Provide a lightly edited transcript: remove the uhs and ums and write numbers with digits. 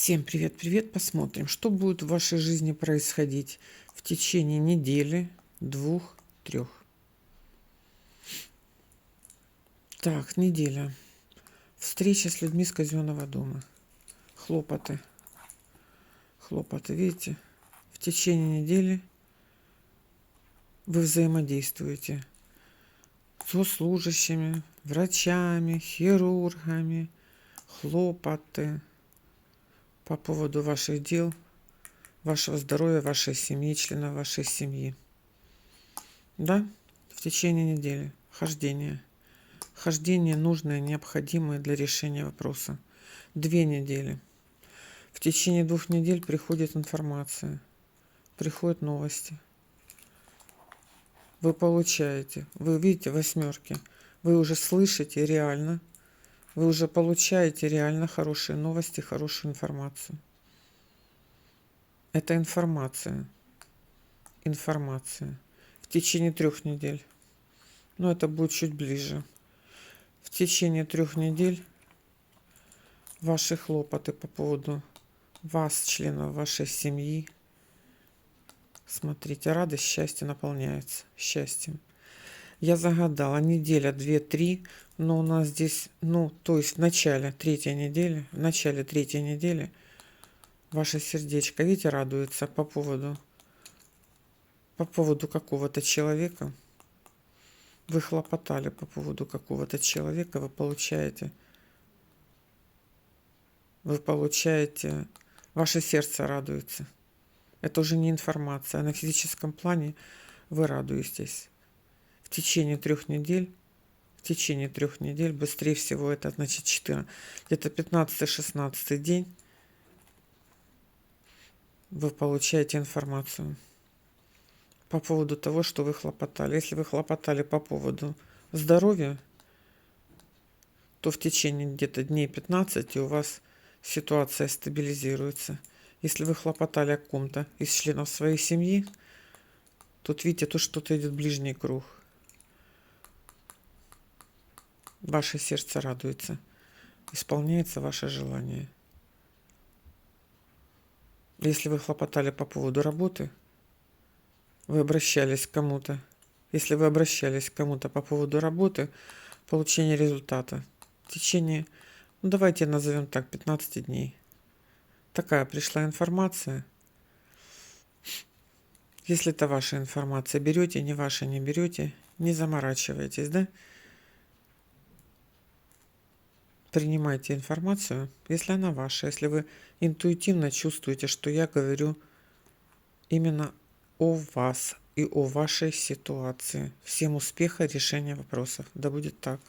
Всем привет-привет! Посмотрим, что будет в вашей жизни происходить в течение недели, 2-3. Так, неделя. Встреча с людьми с казенного дома. Хлопоты. Хлопоты, видите? В течение недели вы взаимодействуете с служащими, врачами, хирургами. Хлопоты по поводу ваших дел, вашего здоровья, вашей семьи, членов вашей семьи. Да, в течение недели. Хождение. Хождение нужное, необходимое для решения вопроса. 2 недели. В течение 2 недель приходит информация, приходят новости. Вы получаете, вы видите восьмерки, вы уже слышите реально, вы уже получаете реально хорошие новости, хорошую информацию. Это информация. Информация. В течение 3 недель. Но это будет чуть ближе. В течение 3 недель ваши хлопоты по поводу вас, членов вашей семьи. Смотрите, радость, счастье наполняется счастьем. Я загадала неделя, 2-3, но у нас здесь, то есть в начале 3-й недели, ваше сердечко, видите, радуется по поводу какого-то человека. Вы хлопотали по поводу какого-то человека, вы получаете, ваше сердце радуется. Это уже не информация, а на физическом плане вы радуетесь. В течение 3 недель, быстрее всего, это значит 14, где-то 15-16 день, вы получаете информацию по поводу того, что вы хлопотали. Если вы хлопотали по поводу здоровья, то в течение где-то дней 15 у вас ситуация стабилизируется. Если вы хлопотали о ком-то из членов своей семьи, тут видите, тут что-то идет ближний круг. Ваше сердце радуется, исполняется ваше желание. Если вы хлопотали по поводу работы, вы обращались к кому-то. Если вы обращались к кому-то по поводу работы, получения результата в течение, давайте назовем так, 15 дней. Такая пришла информация. Если это ваша информация, берете, не ваша, не берете, не заморачивайтесь, да? Принимайте информацию, если она ваша, если вы интуитивно чувствуете, что я говорю именно о вас и о вашей ситуации. Всем успеха, решения вопросов. Да будет так.